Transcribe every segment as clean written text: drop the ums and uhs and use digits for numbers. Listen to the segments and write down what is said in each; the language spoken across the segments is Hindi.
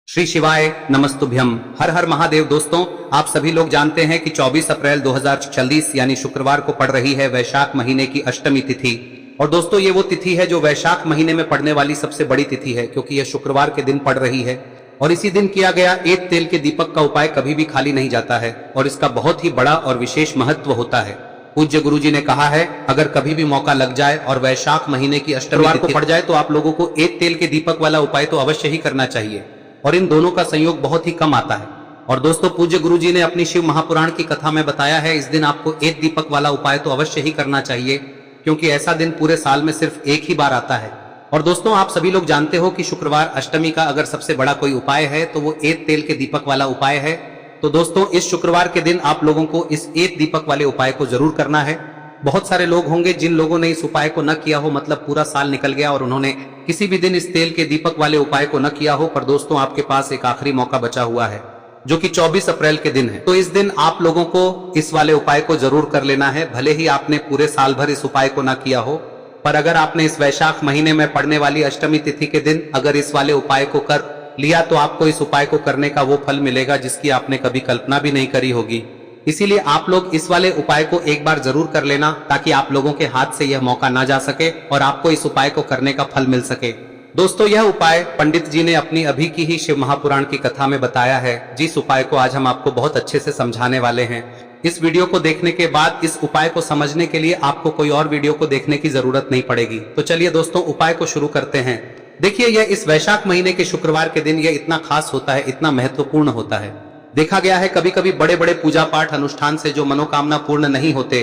श्री शिवाय नमस्तुभ्यम। हर हर महादेव। दोस्तों, आप सभी लोग जानते हैं कि 24 अप्रैल 2040 यानी शुक्रवार को पड़ रही है वैशाख महीने की अष्टमी तिथि। और दोस्तों, ये वो तिथि है जो वैशाख महीने में पड़ने वाली सबसे बड़ी तिथि है, क्योंकि यह शुक्रवार के दिन पड़ रही है। और इसी दिन किया गया एक तेल के दीपक का उपाय कभी भी खाली नहीं जाता है और इसका बहुत ही बड़ा और विशेष महत्व होता है। पूज्य गुरु जी ने कहा है, अगर कभी भी मौका लग जाए और वैशाख महीने की अष्टमी को पड़ जाए तो आप लोगों को एक तेल के दीपक वाला उपाय तो अवश्य ही करना चाहिए। और इन दोनों का संयोग बहुत ही कम आता है। और दोस्तों, पूज्य गुरु जी ने अपनी शिव महापुराण की कथा में बताया है, इस दिन आपको एक दीपक वाला उपाय तो अवश्य ही करना चाहिए, क्योंकि ऐसा दिन पूरे साल में सिर्फ एक ही बार आता है। और दोस्तों, आप सभी लोग जानते हो कि शुक्रवार अष्टमी का अगर सबसे बड़ा कोई उपाय है तो वो एक तेल के दीपक वाला उपाय है। तो दोस्तों, इस शुक्रवार के दिन आप लोगों को इस एक दीपक वाले उपाय को जरूर करना है। बहुत सारे लोग होंगे जिन लोगों ने इस उपाय को न किया हो, मतलब पूरा साल निकल गया और उन्होंने किसी भी दिन इस तेल के दीपक वाले उपाय को न किया हो। पर दोस्तों, आपके पास एक आखिरी मौका बचा हुआ है, जो कि 24 अप्रैल के दिन है। तो इस दिन आप लोगों को इस वाले उपाय को जरूर कर लेना है। भले ही आपने पूरे साल भर इस उपाय को न किया हो, पर अगर आपने इस वैशाख महीने में पड़ने वाली अष्टमी तिथि के दिन अगर इस वाले उपाय को कर लिया तो आपको इस उपाय को करने का वो फल मिलेगा जिसकी आपने कभी कल्पना भी नहीं करी होगी। इसीलिए आप लोग इस वाले उपाय को एक बार जरूर कर लेना, ताकि आप लोगों के हाथ से यह मौका ना जा सके और आपको इस उपाय को करने का फल मिल सके। दोस्तों, यह उपाय पंडित जी ने अपनी अभी की ही शिव महापुराण की कथा में बताया है, जिस उपाय को आज हम आपको बहुत अच्छे से समझाने वाले हैं। इस वीडियो को देखने के बाद इस उपाय को समझने के लिए आपको कोई और वीडियो को देखने की जरूरत नहीं पड़ेगी। तो चलिए दोस्तों, उपाय को शुरू करते हैं। देखिए, यह इस वैशाख महीने के शुक्रवार के दिन यह इतना खास होता है, इतना महत्वपूर्ण होता है। देखा गया है कभी कभी बड़े बड़े पूजा पाठ अनुष्ठान से जो मनोकामना पूर्ण नहीं होते,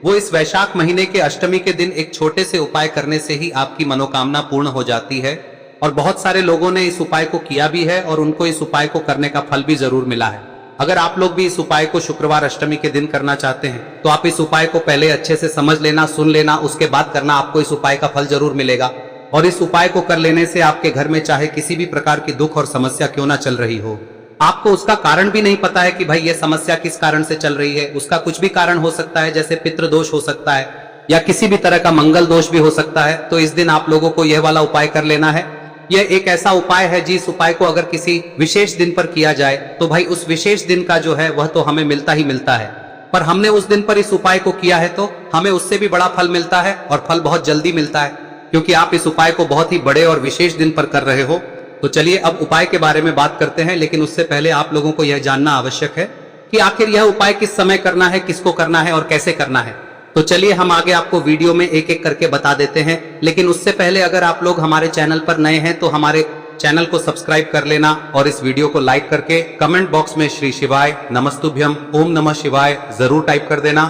वो इस वैशाख महीने के अष्टमी के दिन एक छोटे से उपाय करने से ही आपकी मनोकामना पूर्ण हो जाती है। और बहुत सारे लोगों ने इस उपाय को किया भी है और उनको इस उपाय को करने का फल भी जरूर मिला है। अगर आप लोग भी इस उपाय को शुक्रवार अष्टमी के दिन करना चाहते हैं तो आप इस उपाय को पहले अच्छे से समझ लेना, सुन लेना, उसके बाद करना। आपको इस उपाय का फल जरूर मिलेगा। और इस उपाय को कर लेने से आपके घर में चाहे किसी भी प्रकार की दुख और समस्या क्यों ना चल रही हो, आपको उसका कारण भी नहीं पता है कि भाई ये समस्या किस कारण से चल रही है, उसका कुछ भी कारण हो सकता है, जैसे पितृ दोष हो सकता है या किसी भी तरह का मंगल दोष भी हो सकता है। तो इस दिन आप लोगों को यह वाला उपाय कर लेना है। यह एक ऐसा उपाय है जिस उपाय को अगर किसी विशेष दिन पर किया जाए तो भाई उस विशेष दिन का जो है वह तो हमें मिलता ही मिलता है। पर हमने उस दिन पर इस उपाय को किया है तो हमें उससे भी बड़ा फल मिलता है, और फल बहुत जल्दी मिलता है, क्योंकि आप इस उपाय को बहुत ही बड़े और विशेष दिन पर कर रहे हो। तो चलिए अब उपाय के बारे में बात करते हैं, लेकिन उससे पहले आप लोगों को यह जानना आवश्यक है कि आखिर यह उपाय किस समय करना है, किसको करना है और कैसे करना है। तो चलिए हम आगे आपको वीडियो में एक एक करके बता देते हैं। लेकिन उससे पहले अगर आप लोग हमारे चैनल पर नए हैं तो हमारे चैनल को सब्सक्राइब कर लेना और इस वीडियो को लाइक करके कमेंट बॉक्स में श्री शिवाय नमस्तुभ्यम ओम नमः शिवाय जरूर टाइप कर देना।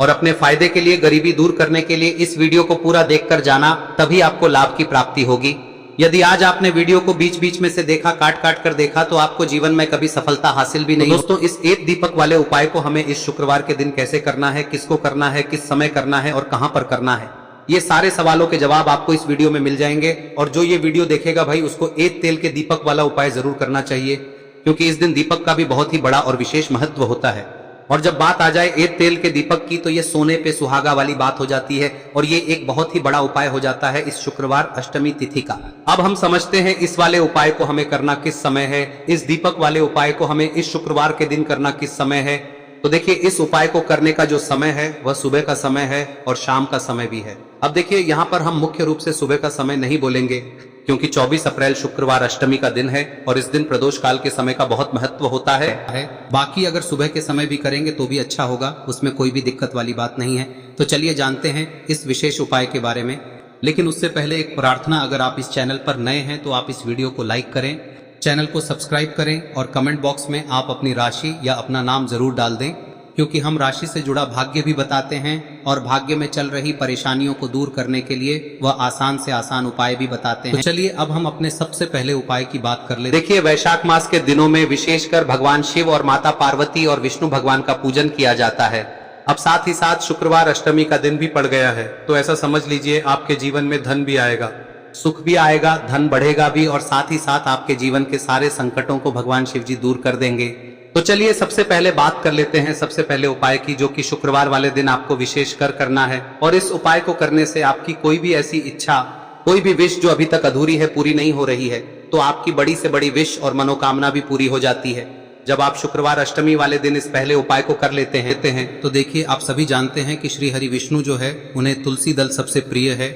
और अपने फायदे के लिए, गरीबी दूर करने के लिए इस वीडियो को पूरा देखकर जाना, तभी आपको लाभ की प्राप्ति होगी। यदि आज आपने वीडियो को बीच बीच में से देखा, काट काट कर देखा, तो आपको जीवन में कभी सफलता हासिल भी नहीं। तो दोस्तों, इस एक दीपक वाले उपाय को हमें इस शुक्रवार के दिन कैसे करना है, किसको करना है, किस समय करना है और कहां पर करना है, ये सारे सवालों के जवाब आपको इस वीडियो में मिल जाएंगे। और जो ये वीडियो देखेगा भाई, उसको एक तेल के दीपक वाला उपाय जरूर करना चाहिए, क्योंकि इस दिन दीपक का भी बहुत ही बड़ा और विशेष महत्व होता है। और जब बात आ जाए एक तेल के दीपक की, तो ये सोने पे सुहागा वाली बात हो जाती है और ये एक बहुत ही बड़ा उपाय हो जाता है इस शुक्रवार अष्टमी तिथि का। अब हम समझते हैं इस वाले उपाय को हमें करना किस समय है, इस दीपक वाले उपाय को हमें इस शुक्रवार के दिन करना किस समय है। तो देखिए, इस उपाय को करने का जो समय है वह सुबह का समय है और शाम का समय भी है। अब देखिए, यहाँ पर हम मुख्य रूप से सुबह का समय नहीं बोलेंगे, क्योंकि 24 अप्रैल शुक्रवार अष्टमी का दिन है और इस दिन प्रदोष काल के समय का बहुत महत्व होता है। बाकी अगर सुबह के समय भी करेंगे तो भी अच्छा होगा, उसमें कोई भी दिक्कत वाली बात नहीं है। तो चलिए जानते हैं इस विशेष उपाय के बारे में। लेकिन उससे पहले एक प्रार्थना, अगर आप इस चैनल पर नए हैं तो आप इस वीडियो को लाइक करें, चैनल को सब्सक्राइब करें और कमेंट बॉक्स में आप अपनी राशि या अपना नाम जरूर डाल दें, क्योंकि हम राशि से जुड़ा भाग्य भी बताते हैं और भाग्य में चल रही परेशानियों को दूर करने के लिए वह आसान से आसान उपाय भी बताते हैं। तो चलिए अब हम अपने सबसे पहले उपाय की बात कर ले। देखिए, वैशाख मास के दिनों में विशेषकर भगवान शिव और माता पार्वती और विष्णु भगवान का पूजन किया जाता है। अब साथ ही साथ शुक्रवार अष्टमी का दिन भी पड़ गया है, तो ऐसा समझ लीजिए आपके जीवन में धन भी आएगा, सुख भी आएगा, धन बढ़ेगा भी, और साथ ही साथ आपके जीवन के सारे संकटों को भगवान शिव जी दूर कर देंगे। तो चलिए सबसे पहले बात कर लेते हैं सबसे पहले उपाय की, जो कि शुक्रवार वाले दिन आपको विशेष कर करना है। और इस उपाय को करने से आपकी कोई भी ऐसी इच्छा, कोई भी विश जो अभी तक अधूरी है, पूरी नहीं हो रही है, तो आपकी बड़ी से बड़ी विश और मनोकामना भी पूरी हो जाती है। जब आप शुक्रवार अष्टमी वाले दिन इस पहले उपाय को कर लेते हैं तो देखिए, आप सभी जानते हैं कि श्री हरि विष्णु जो है उन्हें तुलसी दल सबसे प्रिय है।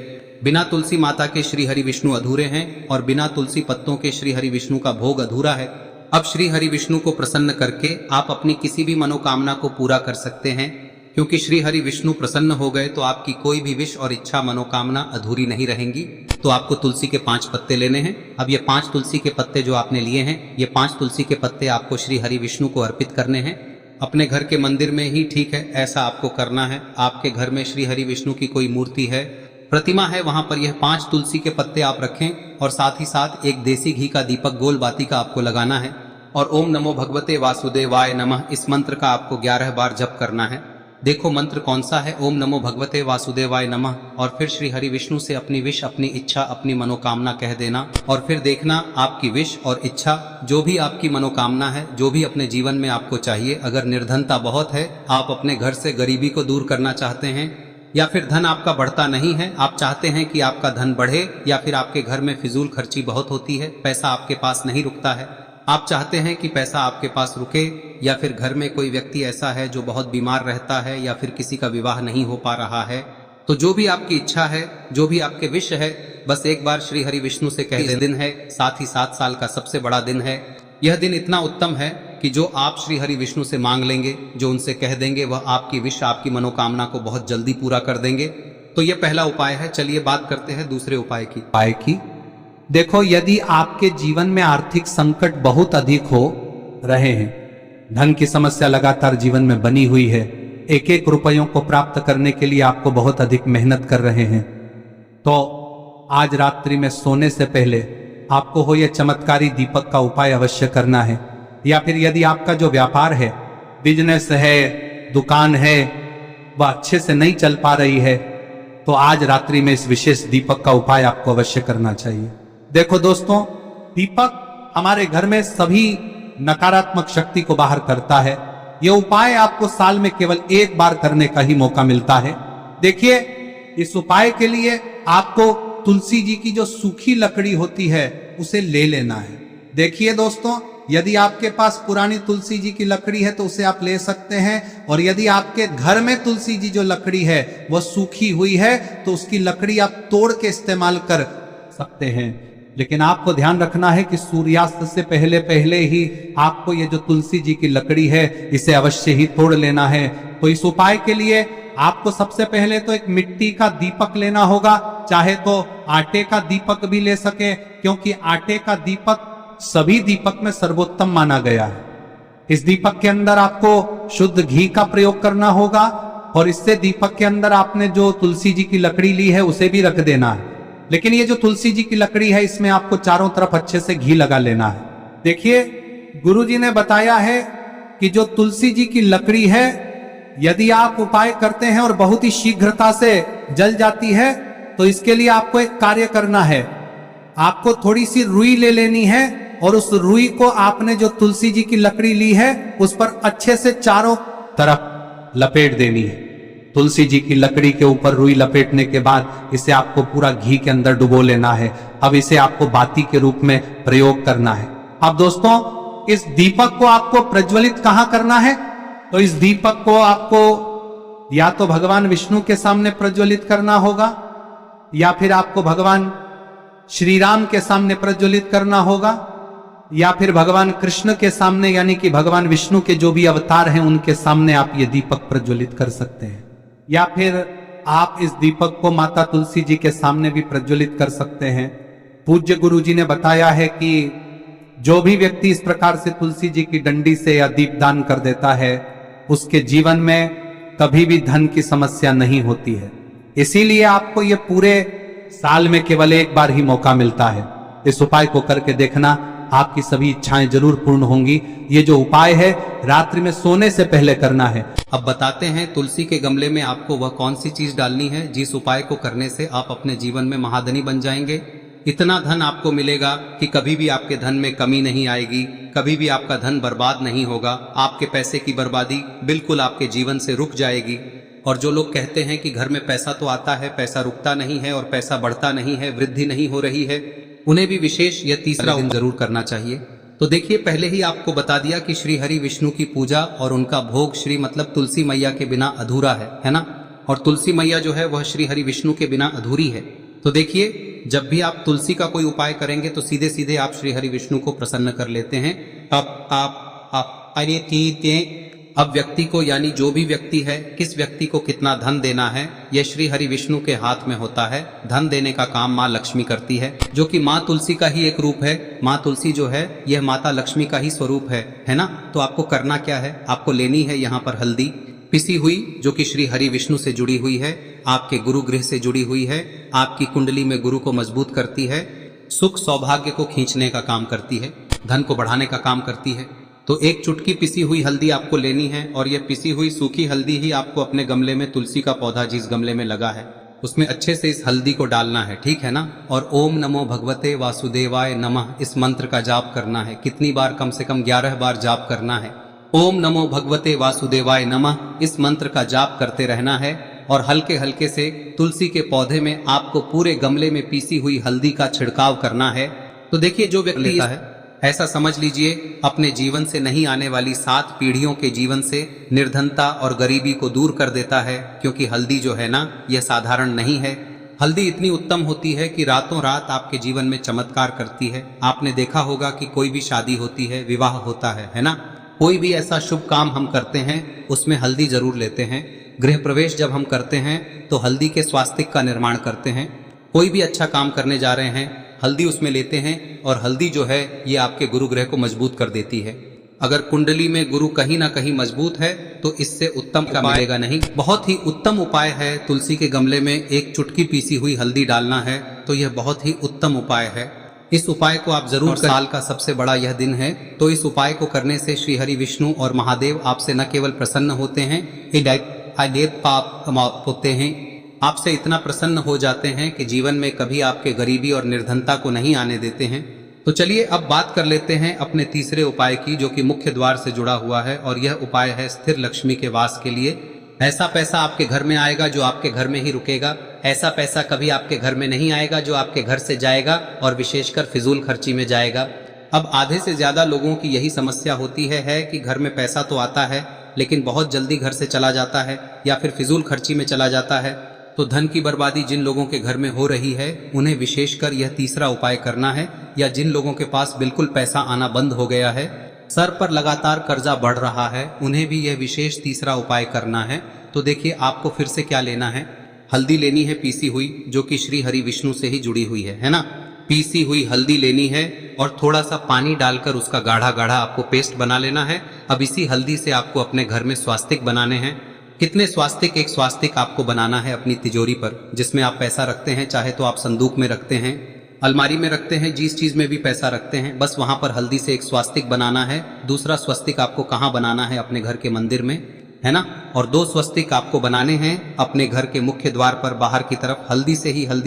बिना तुलसी माता के श्री हरि विष्णु अधूरे हैं और बिना तुलसी पत्तों के श्री हरि विष्णु का भोग अधूरा है। अब श्री हरि विष्णु को प्रसन्न करके आप अपनी किसी भी मनोकामना को पूरा कर सकते हैं, क्योंकि श्री हरि विष्णु प्रसन्न हो गए तो आपकी कोई भी विश और इच्छा मनोकामना अधूरी नहीं रहेंगी। तो आपको तुलसी के 5 पत्ते लेने हैं। अब ये 5 तुलसी के पत्ते जो आपने लिए हैं, ये 5 तुलसी के पत्ते आपको श्री हरि विष्णु को अर्पित करने हैं। अपने घर के मंदिर में ही ठीक है, ऐसा आपको करना है। आपके घर में श्री हरि विष्णु की कोई मूर्ति है, प्रतिमा है, वहां पर यह 5 तुलसी के पत्ते आप रखें और साथ ही साथ एक देसी घी का दीपक गोल बाती का आपको लगाना है और ओम नमो भगवते वासुदेवाय नमः इस मंत्र का आपको 11 बार जप करना है। देखो मंत्र कौन सा है, ओम नमो भगवते वासुदेवाय नमः, और फिर श्री हरि विष्णु से अपनी विश, अपनी इच्छा, अपनी मनोकामना कह देना और फिर देखना आपकी विश और इच्छा, जो भी आपकी मनोकामना है, जो भी अपने जीवन में आपको चाहिए। अगर निर्धनता बहुत है, आप अपने घर से गरीबी को दूर करना चाहते हैं, या फिर धन आपका बढ़ता नहीं है, आप चाहते हैं कि आपका धन बढ़े, या फिर आपके घर में फिजूल खर्ची बहुत होती है, पैसा आपके पास नहीं रुकता है, आप चाहते हैं कि पैसा आपके पास रुके, या फिर घर में कोई व्यक्ति ऐसा है जो बहुत बीमार रहता है, या फिर किसी का विवाह नहीं हो पा रहा है, तो जो भी आपकी इच्छा है, जो भी आपके विश है, बस एक बार श्री हरि विष्णु से कह दें। दिन है, साथ ही 7 साल का सबसे बड़ा दिन है। यह दिन इतना उत्तम है कि जो आप श्री हरि विष्णु से मांग लेंगे, जो उनसे कह देंगे, वह आपकी विश, आपकी मनोकामना को बहुत जल्दी पूरा कर देंगे। तो यह पहला उपाय है। चलिए बात करते हैं दूसरे उपाय की। देखो, यदि आपके जीवन में आर्थिक संकट बहुत अधिक हो रहे हैं, धन की समस्या लगातार जीवन में बनी हुई है, एक एक रुपयों को प्राप्त करने के लिए आपको बहुत अधिक मेहनत कर रहे हैं, तो आज रात्रि में सोने से पहले आपको हो यह चमत्कारी दीपक का उपाय अवश्य करना है। या फिर यदि आपका जो व्यापार है, बिजनेस है, दुकान है, वह अच्छे से नहीं चल पा रही है, तो आज रात्रि में इस विशेष दीपक का उपाय आपको अवश्य करना चाहिए। देखो दोस्तों, दीपक हमारे घर में सभी नकारात्मक शक्ति को बाहर करता है। यह उपाय आपको साल में केवल एक बार करने का ही मौका मिलता है। देखिए, इस उपाय के लिए आपको तुलसी जी की जो सूखी लकड़ी होती है उसे ले लेना है। देखिए दोस्तों, यदि आपके पास पुरानी तुलसी जी की लकड़ी है तो उसे आप ले सकते हैं, और यदि आपके घर में तुलसी जी जो लकड़ी है वह सूखी हुई है तो उसकी लकड़ी आप तोड़ के इस्तेमाल कर सकते हैं। लेकिन आपको ध्यान रखना है कि सूर्यास्त से पहले पहले ही आपको ये जो तुलसी जी की लकड़ी है इसे अवश्य ही तोड़ लेना है। तो इस उपाय के लिए आपको सबसे पहले तो एक मिट्टी का दीपक लेना होगा, चाहे तो आटे का दीपक भी ले सके, क्योंकि आटे का दीपक सभी दीपक में सर्वोत्तम माना गया है। इस दीपक के अंदर आपको शुद्ध घी का प्रयोग करना होगा, और इससे दीपक के अंदर आपने जो तुलसी जी की लकड़ी ली है उसे भी रख देना है। लेकिन ये जो तुलसी जी की लकड़ी है, इसमें आपको चारों तरफ अच्छे से घी लगा लेना है। देखिए, गुरुजी ने बताया है कि जो तुलसी जी की लकड़ी है, यदि आप उपाय करते हैं और बहुत ही शीघ्रता से जल जाती है, तो इसके लिए आपको एक कार्य करना है। आपको थोड़ी सी रुई ले लेनी है और उस रुई को आपने जो तुलसी जी की लकड़ी ली है उस पर अच्छे से चारों तरफ लपेट देनी है। तुलसी जी की लकड़ी के ऊपर रुई लपेटने के बाद इसे आपको पूरा घी के अंदर डुबो लेना है। अब इसे आपको बाती के रूप में प्रयोग करना है। अब दोस्तों, इस दीपक को आपको प्रज्वलित कहां करना है? तो इस दीपक को आपको या तो भगवान विष्णु के सामने प्रज्वलित करना होगा, या फिर आपको भगवान श्री राम के सामने प्रज्वलित करना होगा, या फिर भगवान कृष्ण के सामने, यानी कि भगवान विष्णु के जो भी अवतार हैं उनके सामने आप ये दीपक प्रज्वलित कर सकते हैं। या फिर आप इस दीपक को माता तुलसी जी के सामने भी प्रज्वलित कर सकते हैं। पूज्य गुरु जी ने बताया है कि जो भी व्यक्ति इस प्रकार से तुलसी जी की डंडी से या दीपदान कर देता है, उसके जीवन में कभी भी धन की समस्या नहीं होती है। इसीलिए आपको ये पूरे साल में केवल एक बार ही मौका मिलता है। इस उपाय को करके देखना, आपकी सभी इच्छाएं जरूर पूर्ण होंगी। ये जो उपाय है रात्रि में सोने से पहले करना है। अब बताते हैं तुलसी के गमले में आपको वह कौन सी चीज डालनी है जिस उपाय को करने से आप अपने जीवन में महाधनी बन जाएंगे। इतना धन आपको मिलेगा कि कभी भी आपके धन में कमी नहीं आएगी, कभी भी आपका धन बर्बाद नहीं होगा। आपके पैसे की बर्बादी बिल्कुल आपके जीवन से रुक जाएगी। और जो लोग कहते हैं कि घर में पैसा तो आता है, पैसा रुकता नहीं है और पैसा बढ़ता नहीं है, वृद्धि नहीं हो रही है, उन्हें भी विशेष यह तीसरा दिन जरूर करना चाहिए। तो देखिए, पहले ही आपको बता दिया कि श्री हरि विष्णु की पूजा और उनका भोग श्री मतलब तुलसी मैया के बिना अधूरा है ना। और तुलसी मैया जो है वह श्री हरि विष्णु के बिना अधूरी है। तो देखिए, जब भी आप तुलसी का कोई उपाय करेंगे तो सीधे सीधे आप श्री हरि विष्णु को प्रसन्न कर लेते हैं। अब व्यक्ति को, यानी जो भी व्यक्ति है, किस व्यक्ति को कितना धन देना है, यह श्री हरि विष्णु के हाथ में होता है। धन देने का काम माँ लक्ष्मी करती है, जो कि माँ तुलसी का ही एक रूप है। माँ तुलसी जो है यह माता लक्ष्मी का ही स्वरूप है ना। तो आपको करना क्या है, आपको लेनी है यहाँ पर हल्दी पिसी हुई, जो कि श्री हरि विष्णु से जुड़ी हुई है, आपके गुरु गृह से जुड़ी हुई है, आपकी कुंडली में गुरु को मजबूत करती है, सुख सौभाग्य को खींचने का काम करती है, धन को बढ़ाने का काम करती है। तो एक चुटकी पिसी हुई हल्दी आपको लेनी है, और यह पिसी हुई सूखी हल्दी ही आपको अपने गमले में, तुलसी का पौधा जिस गमले में लगा है उसमें अच्छे से इस हल्दी को डालना है, ठीक है ना। और ओम नमो भगवते वासुदेवाय नमः इस मंत्र का जाप करना है। कितनी बार? कम से कम 11 बार जाप करना है। ओम नमो भगवते वासुदेवाय नमः इस मंत्र का जाप करते रहना है, और हल्के हल्के से तुलसी के पौधे में आपको पूरे गमले में पीसी हुई हल्दी का छिड़काव करना है। तो देखिए, जो व्यक्ति लेता है, ऐसा समझ लीजिए अपने जीवन से नहीं आने वाली 7 पीढ़ियों के जीवन से निर्धनता और गरीबी को दूर कर देता है। क्योंकि हल्दी जो है ना, यह साधारण नहीं है। हल्दी इतनी उत्तम होती है कि रातों रात आपके जीवन में चमत्कार करती है। आपने देखा होगा कि कोई भी शादी होती है, विवाह होता है ना, कोई भी ऐसा शुभ काम हम करते हैं उसमें हल्दी जरूर लेते हैं। गृह प्रवेश जब हम करते हैं तो हल्दी के स्वास्तिक का निर्माण करते हैं। कोई भी अच्छा काम करने जा रहे हैं, हल्दी उसमें लेते हैं, और हल्दी जो है ये आपके गुरु ग्रह को मजबूत कर देती है। अगर कुंडली में गुरु कहीं ना कहीं मजबूत है तो इससे उत्तम का मिलेगा नहीं। बहुत ही उत्तम उपाय है, तुलसी के गमले में एक चुटकी पीसी हुई हल्दी डालना है, तो यह बहुत ही उत्तम उपाय है। इस उपाय को आप जरूर करें। साल का सबसे बड़ा यह दिन है, तो इस उपाय को करने से श्री हरि विष्णु और महादेव आपसे न केवल प्रसन्न होते हैं, पाप होते हैं, आपसे इतना प्रसन्न हो जाते हैं कि जीवन में कभी आपके गरीबी और निर्धनता को नहीं आने देते हैं। तो चलिए अब बात कर लेते हैं अपने तीसरे उपाय की, जो कि मुख्य द्वार से जुड़ा हुआ है, और यह उपाय है स्थिर लक्ष्मी के वास के लिए। ऐसा पैसा आपके घर में आएगा जो आपके घर में ही रुकेगा। ऐसा पैसा कभी आपके घर में नहीं आएगा जो आपके घर से जाएगा, और विशेषकर फिजूल खर्ची में जाएगा। अब आधे से ज्यादा लोगों की यही समस्या होती है कि घर में पैसा तो आता है लेकिन बहुत जल्दी घर से चला जाता है, या फिर फिजूल खर्ची में चला जाता है। तो धन की बर्बादी जिन लोगों के घर में हो रही है उन्हें विशेषकर यह तीसरा उपाय करना है, या जिन लोगों के पास बिल्कुल पैसा आना बंद हो गया है, सर पर लगातार कर्जा बढ़ रहा है, उन्हें भी यह विशेष तीसरा उपाय करना है। तो देखिए, आपको फिर से क्या लेना है, हल्दी लेनी है पीसी हुई, जो कि श्री हरि विष्णु से ही जुड़ी हुई है ना। पीसी हुई हल्दी लेनी है, और थोड़ा सा पानी डालकर उसका गाढ़ा गाढ़ा आपको पेस्ट बना लेना है। अब इसी हल्दी से आपको अपने घर में स्वास्तिक बनाने हैं। कितने स्वास्तिक? एक स्वास्तिक आपको बनाना है अपनी तिजोरी पर, जिसमें आप पैसा रखते हैं। चाहे तो आप संदूक में रखते हैं, अलमारी में रखते हैं, जिस चीज में भी पैसा रखते हैं, बस वहां पर हल्दी से एक स्वास्तिक बनाना है। दूसरा स्वस्तिक आपको कहाँ बनाना है? अपने घर के मंदिर में, है ना। और 2 स्वस्तिक आपको बनाने हैं अपने घर के मुख्य द्वार पर बाहर की तरफ। हल्दी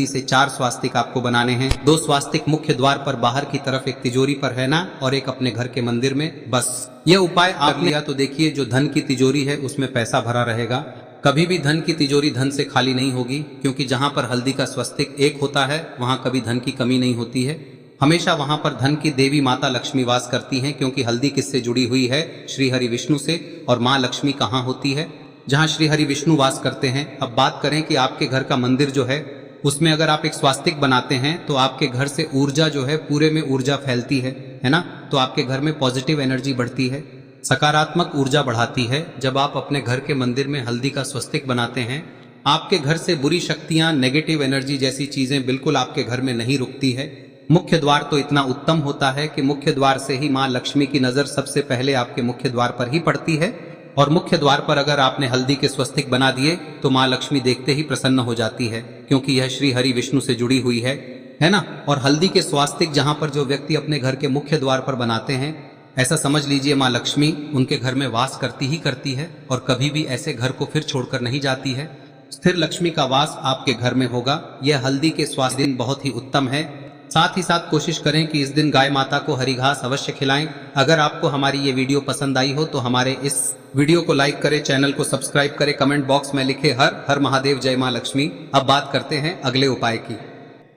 से 4 स्वास्तिक आपको बनाने हैं। 2 स्वास्तिक मुख्य द्वार पर बाहर की तरफ, एक तिजोरी पर, है ना, और एक अपने घर के मंदिर में। बस यह उपाय आप लिया तो देखिए, जो धन की तिजोरी है उसमें पैसा भरा रहेगा। कभी भी धन की तिजोरी धन से खाली नहीं होगी, क्योंकि जहां पर हल्दी का स्वस्तिक एक होता है वहां कभी धन की कमी नहीं होती है। हमेशा वहां पर धन की देवी माता लक्ष्मी वास करती हैं, क्योंकि हल्दी किससे जुड़ी हुई है? श्री हरि विष्णु से। और माँ लक्ष्मी कहाँ होती है? जहाँ श्री हरि विष्णु वास करते हैं। अब बात करें कि आपके घर का मंदिर जो है उसमें अगर आप एक स्वास्तिक बनाते हैं तो आपके घर से ऊर्जा जो है, पूरे में ऊर्जा फैलती है ना। तो आपके घर में पॉजिटिव एनर्जी बढ़ती है, सकारात्मक ऊर्जा बढ़ाती है। जब आप अपने घर के मंदिर में हल्दी का स्वस्तिक बनाते हैं, आपके घर से बुरी शक्तियां, नेगेटिव एनर्जी जैसी चीजें बिल्कुल आपके घर में नहीं रुकती है। मुख्य द्वार तो इतना उत्तम होता है कि मुख्य द्वार से ही माँ लक्ष्मी की नजर सबसे पहले आपके मुख्य द्वार पर ही पड़ती है। और मुख्य द्वार पर अगर आपने हल्दी के स्वस्तिक बना दिए तो माँ लक्ष्मी देखते ही प्रसन्न हो जाती है, क्योंकि यह श्री हरि विष्णु से जुड़ी हुई है ना। और हल्दी के स्वास्तिक जहां पर जो व्यक्ति अपने घर के मुख्य द्वार पर बनाते हैं, ऐसा समझ लीजिए माँ लक्ष्मी उनके घर में वास करती ही करती है, और कभी भी ऐसे घर को फिर छोड़कर नहीं जाती है। स्थिर लक्ष्मी का वास आपके घर में होगा। यह हल्दी के स्वास्थ्य दिन बहुत ही उत्तम है। साथ ही साथ कोशिश करें कि इस दिन गाय माता को हरी घास अवश्य खिलाएं। अगर आपको हमारी ये वीडियो पसंद आई हो तो हमारे इस वीडियो को लाइक करें, चैनल को सब्सक्राइब करें, कमेंट बॉक्स में लिखे हर हर महादेव, जय मां लक्ष्मी। अब बात करते हैं अगले उपाय की।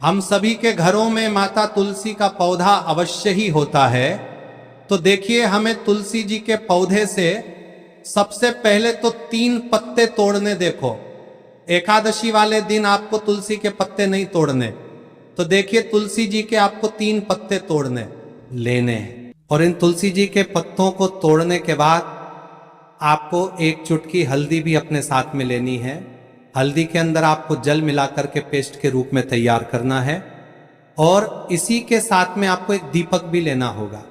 हम सभी के घरों में माता तुलसी का पौधा अवश्य ही होता है। तो देखिए, हमें तुलसी जी के पौधे से सबसे पहले तो 3 पत्ते तोड़ने। देखो, एकादशी वाले दिन आपको तुलसी के पत्ते नहीं तोड़ने, तो देखिए तुलसी जी के आपको 3 पत्ते तोड़ने लेने हैं। और इन तुलसी जी के पत्तों को तोड़ने के बाद आपको 1 चुटकी हल्दी भी अपने साथ में लेनी है। हल्दी के अंदर आपको जल मिलाकर के पेस्ट के रूप में तैयार करना है। और इसी के साथ में आपको एक दीपक भी लेना होगा।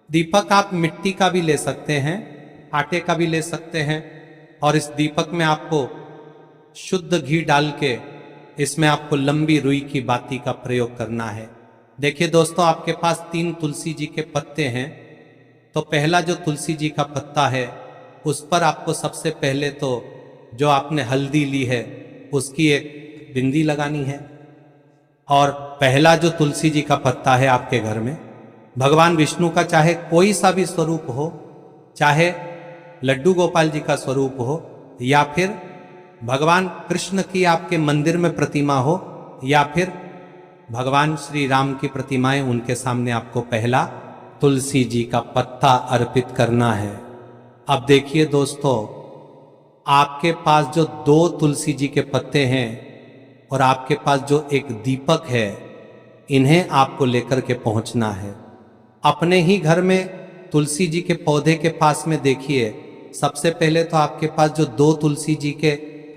दीपक आप मिट्टी का भी ले सकते हैं, आटे का भी ले सकते हैं। और इस दीपक में आपको शुद्ध घी डाल के इसमें आपको लंबी रुई की बाती का प्रयोग करना है। देखिए दोस्तों, आपके पास 3 तुलसी जी के पत्ते हैं। तो पहला जो तुलसी जी का पत्ता है उस पर आपको सबसे पहले तो जो आपने हल्दी ली है उसकी एक बिंदी लगानी है। और पहला जो तुलसी जी का पत्ता है आपके घर में, भगवान विष्णु का चाहे कोई सा भी स्वरूप हो, चाहे लड्डू गोपाल जी का स्वरूप हो, या फिर भगवान कृष्ण की आपके मंदिर में प्रतिमा हो, या फिर भगवान श्री राम की प्रतिमाएं, उनके सामने आपको पहला तुलसी जी का पत्ता अर्पित करना है। अब देखिए दोस्तों, आपके पास जो 2 तुलसी जी के पत्ते हैं और आपके पास जो एक दीपक है, इन्हें आपको लेकर के पहुंचना है। अपने ही घर में तुलसी जी के पौधे के पास में देखिए, सबसे पहले तो आपके पास जो 2 तुलसी जी के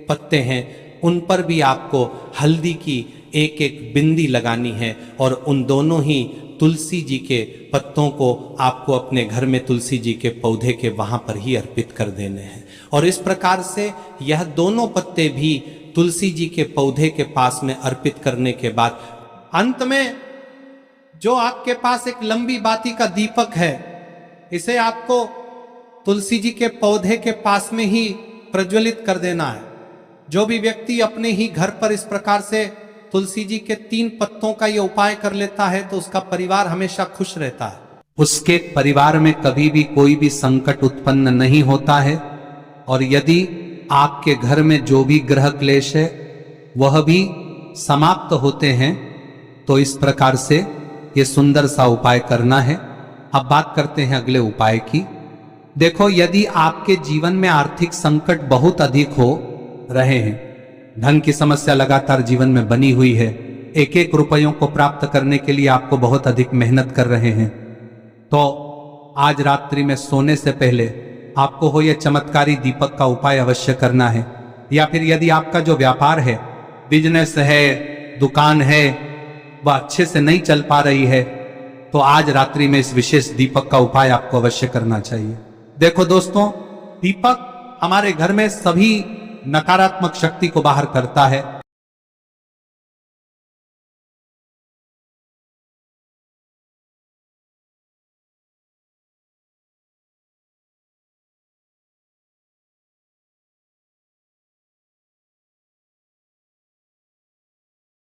पत्ते हैं उन पर भी आपको हल्दी की एक एक बिंदी लगानी है। और उन दोनों ही तुलसी जी के पत्तों को आपको अपने घर में तुलसी जी के पौधे के वहां पर ही अर्पित कर देने हैं। और इस प्रकार से यह दोनों पत्ते भी तुलसी जी के पौधे के पास में अर्पित करने के बाद अंत में जो आपके पास एक लंबी बाती का दीपक है, इसे आपको तुलसी जी के पौधे के पास में ही प्रज्वलित कर देना है। जो भी व्यक्ति अपने ही घर पर इस प्रकार से तुलसी जी के 3 पत्तों का ये उपाय कर लेता है तो उसका परिवार हमेशा खुश रहता है। उसके परिवार में कभी भी कोई भी संकट उत्पन्न नहीं होता है। और यदि आपके घर में जो भी ग्रह क्लेश है वह भी समाप्त होते हैं। तो इस प्रकार से ये सुंदर सा उपाय करना है। अब बात करते हैं अगले उपाय की। देखो, यदि आपके जीवन में आर्थिक संकट बहुत अधिक हो रहे हैं, धन की समस्या लगातार जीवन में बनी हुई है, एक एक रुपयों को प्राप्त करने के लिए आपको बहुत अधिक मेहनत कर रहे हैं, तो आज रात्रि में सोने से पहले आपको हो यह चमत्कारी दीपक का उपाय अवश्य करना है। या फिर यदि आपका जो व्यापार है, बिजनेस है, दुकान है, वह अच्छे से नहीं चल पा रही है, तो आज रात्रि में इस विशेष दीपक का उपाय आपको अवश्य करना चाहिए। देखो दोस्तों, दीपक हमारे घर में सभी नकारात्मक शक्ति को बाहर करता है।